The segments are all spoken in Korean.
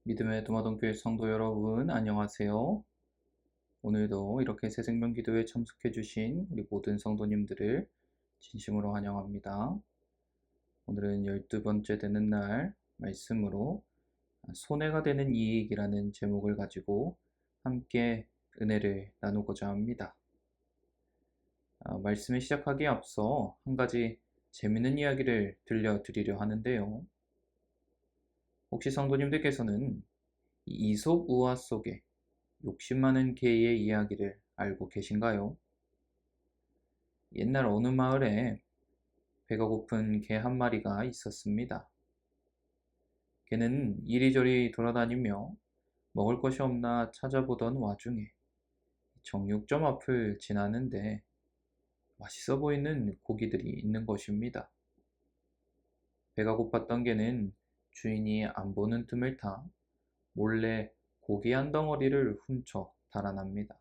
믿음의 도마동교회 성도 여러분, 안녕하세요. 오늘도 이렇게 새생명 기도에 참석해 주신 우리 모든 성도님들을 진심으로 환영합니다. 오늘은 12번째 되는 날 말씀으로 손해가 되는 이익이라는 제목을 가지고 함께 은혜를 나누고자 합니다. 말씀을 시작하기에 앞서 한 가지 재미있는 이야기를 들려드리려 하는데요. 혹시 성도님들께서는 이 이솝 우화 속에 욕심 많은 개의 이야기를 알고 계신가요? 옛날 어느 마을에 배가 고픈 개 한 마리가 있었습니다. 개는 이리저리 돌아다니며 먹을 것이 없나 찾아보던 와중에 정육점 앞을 지나는데 맛있어 보이는 고기들이 있는 것입니다. 배가 고팠던 개는 주인이 안 보는 틈을 타 몰래 고기 한 덩어리를 훔쳐 달아납니다.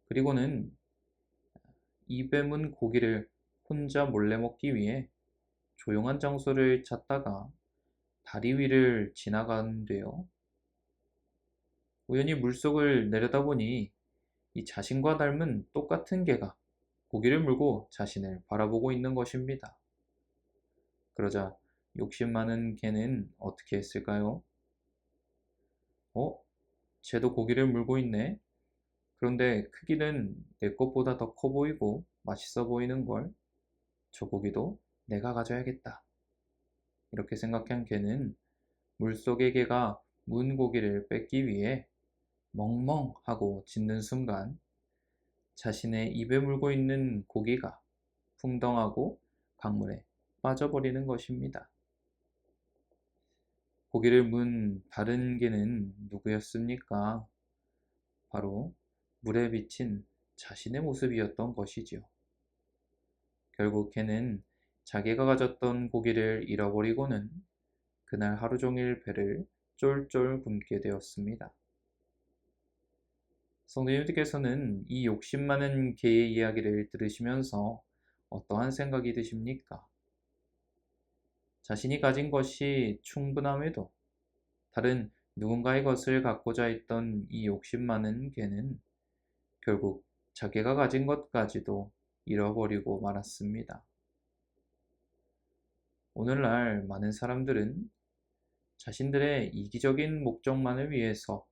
그리고는 입에 문 고기를 혼자 몰래 먹기 위해 조용한 장소를 찾다가 다리 위를 지나가는데요. 우연히 물속을 내려다보니 이 자신과 닮은 똑같은 개가 고기를 물고 자신을 바라보고 있는 것입니다. 그러자 욕심 많은 개는 어떻게 했을까요? 쟤도 고기를 물고 있네. 그런데 크기는 내 것보다 더 커 보이고 맛있어 보이는걸. 저 고기도 내가 가져야겠다. 이렇게 생각한 개는 물속의 개가 문 고기를 뺏기 위해 멍멍 하고 짖는 순간 자신의 입에 물고 있는 고기가 풍덩하고 강물에 빠져버리는 것입니다. 고기를 문 다른 개는 누구였습니까? 바로 물에 비친 자신의 모습이었던 것이지요. 결국 개는 자기가 가졌던 고기를 잃어버리고는 그날 하루 종일 배를 쫄쫄 굶게 되었습니다. 성도님들께서는 이 욕심 많은 개의 이야기를 들으시면서 어떠한 생각이 드십니까? 자신이 가진 것이 충분함에도 다른 누군가의 것을 갖고자 했던 이 욕심 많은 개는 결국 자기가 가진 것까지도 잃어버리고 말았습니다. 오늘날 많은 사람들은 자신들의 이기적인 목적만을 위해서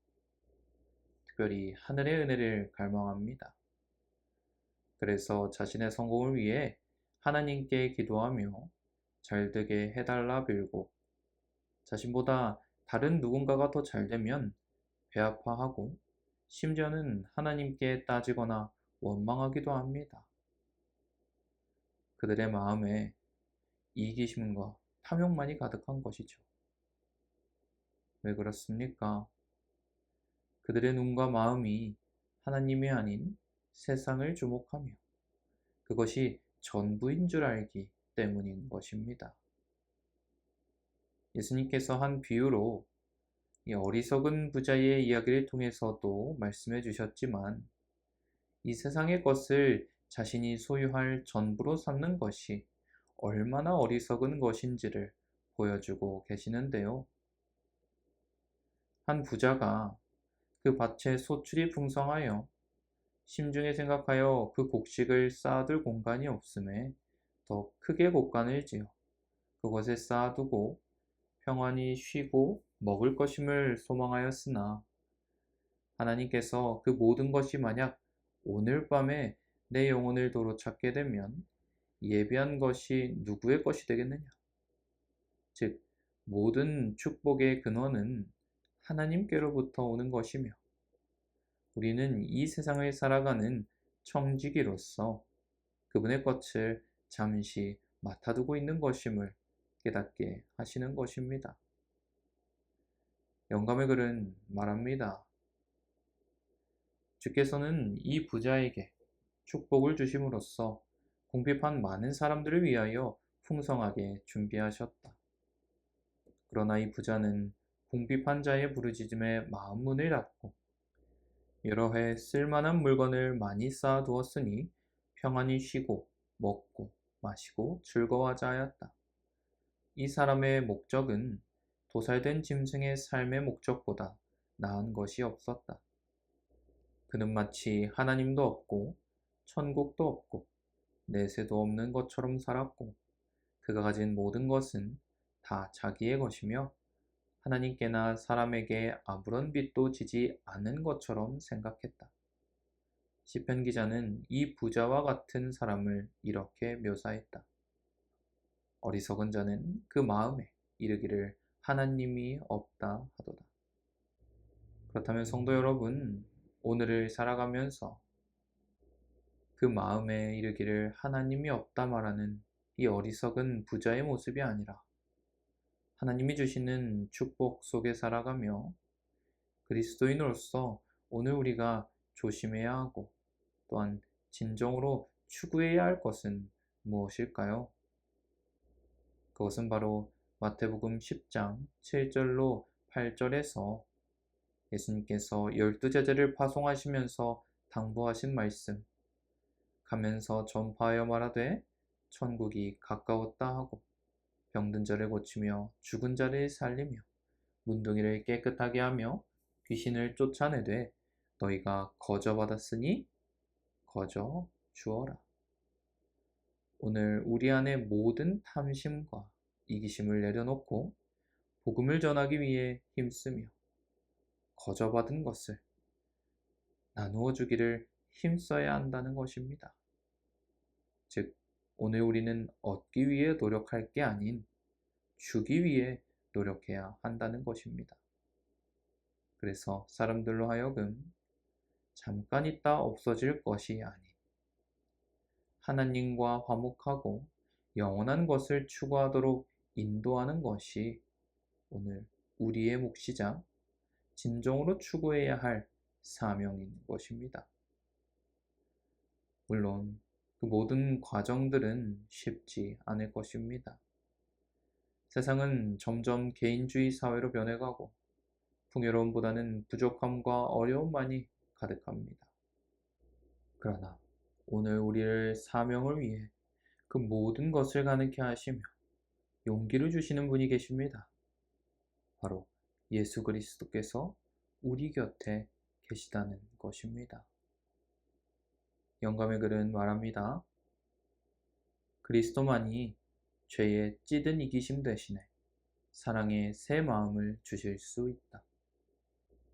특별히 하늘의 은혜를 갈망합니다. 그래서 자신의 성공을 위해 하나님께 기도하며 잘되게 해달라 빌고 자신보다 다른 누군가가 더 잘되면 배아파하고 심지어는 하나님께 따지거나 원망하기도 합니다. 그들의 마음에 이기심과 탐욕만이 가득한 것이죠. 왜 그렇습니까? 그들의 눈과 마음이 하나님이 아닌 세상을 주목하며 그것이 전부인 줄 알기 때문인 것입니다. 예수님께서 한 비유로 이 어리석은 부자의 이야기를 통해서도 말씀해 주셨지만 이 세상의 것을 자신이 소유할 전부로 삼는 것이 얼마나 어리석은 것인지를 보여주고 계시는데요. 한 부자가 그 밭에 소출이 풍성하여 심중에 생각하여 그 곡식을 쌓아둘 공간이 없음에 더 크게 곡간을 지어 그것에 쌓아두고 평안히 쉬고 먹을 것임을 소망하였으나 하나님께서 그 모든 것이 만약 오늘 밤에 내 영혼을 도로 찾게 되면 예비한 것이 누구의 것이 되겠느냐? 즉, 모든 축복의 근원은 하나님께로부터 오는 것이며 우리는 이 세상을 살아가는 청지기로서 그분의 것을 잠시 맡아두고 있는 것임을 깨닫게 하시는 것입니다. 영감의 글은 말합니다. 주께서는 이 부자에게 축복을 주심으로써 궁핍한 많은 사람들을 위하여 풍성하게 준비하셨다. 그러나 이 부자는 궁핍한 자의 부르짖음에 마음 문을 닫고 여러 해 쓸만한 물건을 많이 쌓아두었으니 평안히 쉬고 먹고 마시고 즐거워하자 하였다. 이 사람의 목적은 도살된 짐승의 삶의 목적보다 나은 것이 없었다. 그는 마치 하나님도 없고 천국도 없고 내세도 없는 것처럼 살았고, 그가 가진 모든 것은 다 자기의 것이며 하나님께나 사람에게 아무런 빚도 지지 않은 것처럼 생각했다. 시편 기자는 이 부자와 같은 사람을 이렇게 묘사했다. 어리석은 자는 그 마음에 이르기를 하나님이 없다 하도다. 그렇다면 성도 여러분, 오늘을 살아가면서 그 마음에 이르기를 하나님이 없다 말하는 이 어리석은 부자의 모습이 아니라 하나님이 주시는 축복 속에 살아가며 그리스도인으로서 오늘 우리가 조심해야 하고 또한 진정으로 추구해야 할 것은 무엇일까요? 그것은 바로 마태복음 10장 7절로 8절에서 예수님께서 12제자를 파송하시면서 당부하신 말씀, 가면서 전파하여 말하되 천국이 가까웠다 하고 병든 자를 고치며 죽은 자를 살리며 문둥이를 깨끗하게 하며 귀신을 쫓아내되 너희가 거저 받았으니 거저 주어라. 오늘 우리 안에 모든 탐심과 이기심을 내려놓고 복음을 전하기 위해 힘쓰며 거저 받은 것을 나누어 주기를 힘써야 한다는 것입니다. 즉, 오늘 우리는 얻기 위해 노력할 게 아닌 주기 위해 노력해야 한다는 것입니다. 그래서 사람들로 하여금 잠깐 있다 없어질 것이 아닌 하나님과 화목하고 영원한 것을 추구하도록 인도하는 것이 오늘 우리의 몫이자 진정으로 추구해야 할 사명인 것입니다. 물론 그 모든 과정들은 쉽지 않을 것입니다. 세상은 점점 개인주의 사회로 변해가고 풍요로움보다는 부족함과 어려움만이 가득합니다. 그러나 오늘 우리를 사명을 위해 그 모든 것을 가능케 하시며 용기를 주시는 분이 계십니다. 바로 예수 그리스도께서 우리 곁에 계시다는 것입니다. 영감의 글은 말합니다. 그리스도만이 죄의 찌든 이기심 대신에 사랑의 새 마음을 주실 수 있다.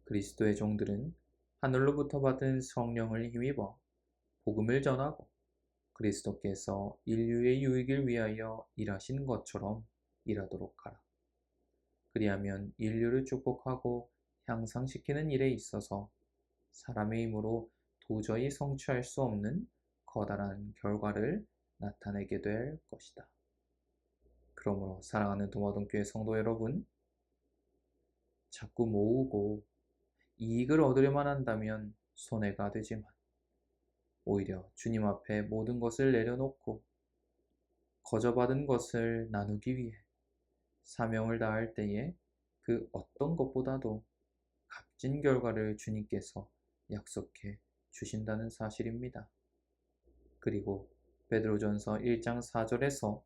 그리스도의 종들은 하늘로부터 받은 성령을 힘입어 복음을 전하고 그리스도께서 인류의 유익을 위하여 일하신 것처럼 일하도록 하라. 그리하면 인류를 축복하고 향상시키는 일에 있어서 사람의 힘으로 도저히 성취할 수 없는 커다란 결과를 나타내게 될 것이다. 그러므로 사랑하는 도마동교회 성도 여러분, 자꾸 모으고 이익을 얻으려만 한다면 손해가 되지만 오히려 주님 앞에 모든 것을 내려놓고 거저 받은 것을 나누기 위해 사명을 다할 때에 그 어떤 것보다도 값진 결과를 주님께서 약속해 주신다는 사실입니다. 그리고 베드로전서 1장 4절에서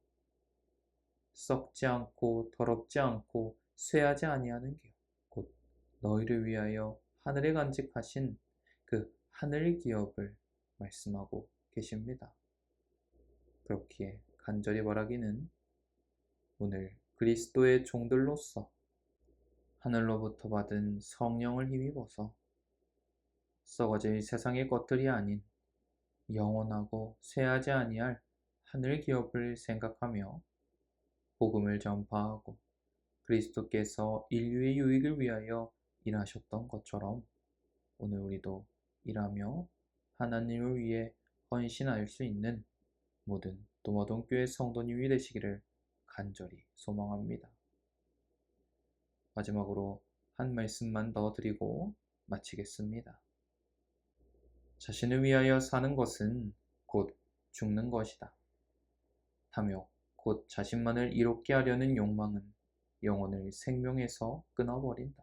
썩지 않고 더럽지 않고 쇠하지 아니하는 기업, 곧 너희를 위하여 하늘에 간직하신 그 하늘 기업을 말씀하고 계십니다. 그렇기에 간절히 바라기는 오늘 그리스도의 종들로서 하늘로부터 받은 성령을 힘입어서 썩어질 세상의 것들이 아닌 영원하고 쇠하지 아니할 하늘 기업을 생각하며 복음을 전파하고 그리스도께서 인류의 유익을 위하여 일하셨던 것처럼 오늘 우리도 일하며 하나님을 위해 헌신할 수 있는 모든 도마동교회 성도님이 되시기를 간절히 소망합니다. 마지막으로 한 말씀만 더 드리고 마치겠습니다. 자신을 위하여 사는 것은 곧 죽는 것이다. 탐욕, 곧 자신만을 이롭게 하려는 욕망은 영혼을 생명에서 끊어버린다.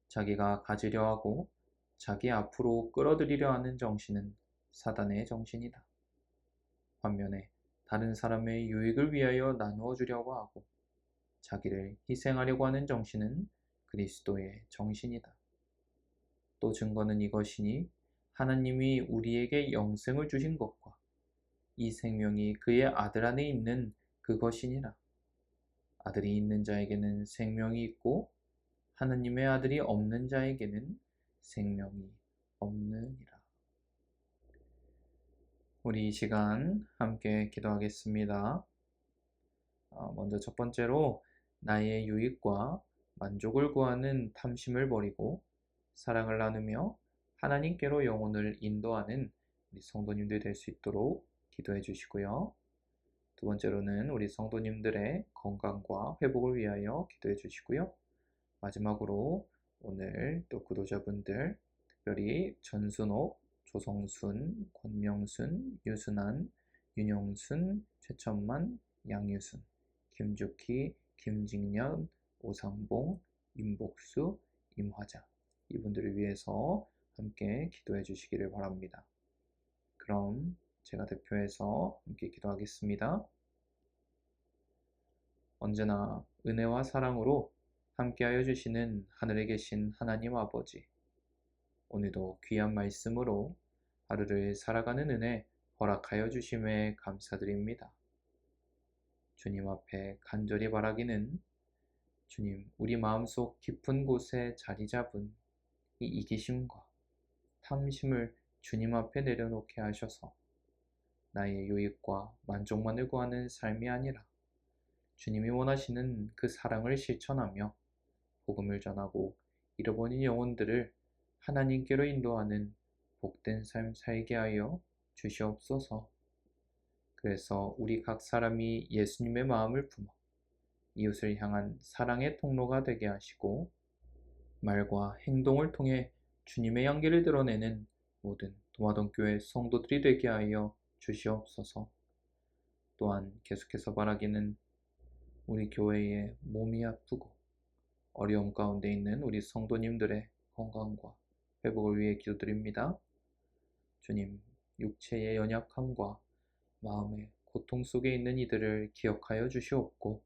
자기가 가지려 하고 자기 앞으로 끌어들이려 하는 정신은 사단의 정신이다. 반면에 다른 사람의 유익을 위하여 나누어 주려고 하고 자기를 희생하려고 하는 정신은 그리스도의 정신이다. 또 증거는 이것이니 하나님이 우리에게 영생을 주신 것과 이 생명이 그의 아들 안에 있는 그것이니라. 아들이 있는 자에게는 생명이 있고 하나님의 아들이 없는 자에게는 생명이 없느니라. 우리 이 시간 함께 기도하겠습니다. 먼저 첫 번째로 나의 유익과 만족을 구하는 탐심을 버리고 사랑을 나누며 하나님께로 영혼을 인도하는 우리 성도님들 될 수 있도록 기도해 주시고요. 두 번째로는 우리 성도님들의 건강과 회복을 위하여 기도해 주시고요. 마지막으로 오늘 또 구독자분들, 특별히 전순옥, 조성순, 권명순, 유순한, 윤영순, 최천만, 양유순, 김주희, 김직년, 오상봉, 임복수, 임화자, 이분들을 위해서 함께 기도해 주시기를 바랍니다. 그럼 제가 대표해서 함께 기도하겠습니다. 언제나 은혜와 사랑으로 함께하여 주시는 하늘에 계신 하나님 아버지, 오늘도 귀한 말씀으로 하루를 살아가는 은혜 허락하여 주심에 감사드립니다. 주님 앞에 간절히 바라기는 주님, 우리 마음속 깊은 곳에 자리 잡은 이 이기심과 탐심을 주님 앞에 내려놓게 하셔서 나의 유익과 만족만을 구하는 삶이 아니라 주님이 원하시는 그 사랑을 실천하며 복음을 전하고 잃어버린 영혼들을 하나님께로 인도하는 복된 삶 살게 하여 주시옵소서. 그래서 우리 각 사람이 예수님의 마음을 품어 이웃을 향한 사랑의 통로가 되게 하시고 말과 행동을 통해 주님의 향기를 드러내는 모든 도마동교회 성도들이 되게 하여 주시옵소서. 또한 계속해서 바라기는 우리 교회의 몸이 아프고 어려움 가운데 있는 우리 성도님들의 건강과 회복을 위해 기도드립니다. 주님, 육체의 연약함과 마음의 고통 속에 있는 이들을 기억하여 주시옵고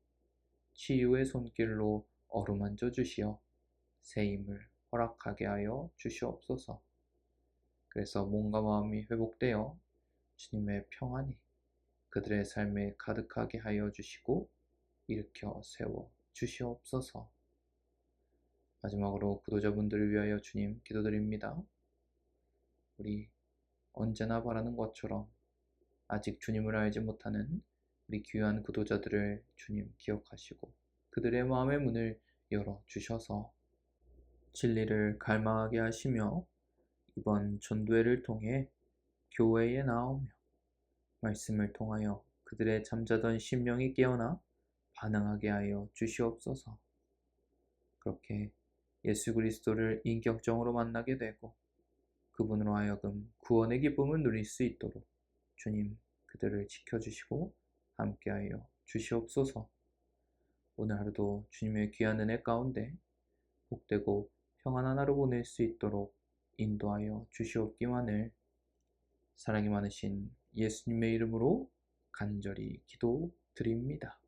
치유의 손길로 어루만져 주시어 새 힘을 허락하게 하여 주시옵소서. 그래서 몸과 마음이 회복되어 주님의 평안이 그들의 삶에 가득하게 하여 주시고 일으켜 세워 주시옵소서. 마지막으로 구도자분들을 위하여 주님 기도드립니다. 우리 언제나 바라는 것처럼 아직 주님을 알지 못하는 우리 귀한 구도자들을 주님 기억하시고 그들의 마음의 문을 열어주셔서 진리를 갈망하게 하시며 이번 전도회를 통해 교회에 나오며 말씀을 통하여 그들의 잠자던 심령이 깨어나 반응하게 하여 주시옵소서. 그렇게 예수 그리스도를 인격적으로 만나게 되고 그분으로 하여금 구원의 기쁨을 누릴 수 있도록 주님 그들을 지켜주시고 함께하여 주시옵소서. 오늘 하루도 주님의 귀한 은혜 가운데 복되고 평안한 하루 보낼 수 있도록 인도하여 주시옵기만을 사랑이 많으신 예수님의 이름으로 간절히 기도드립니다.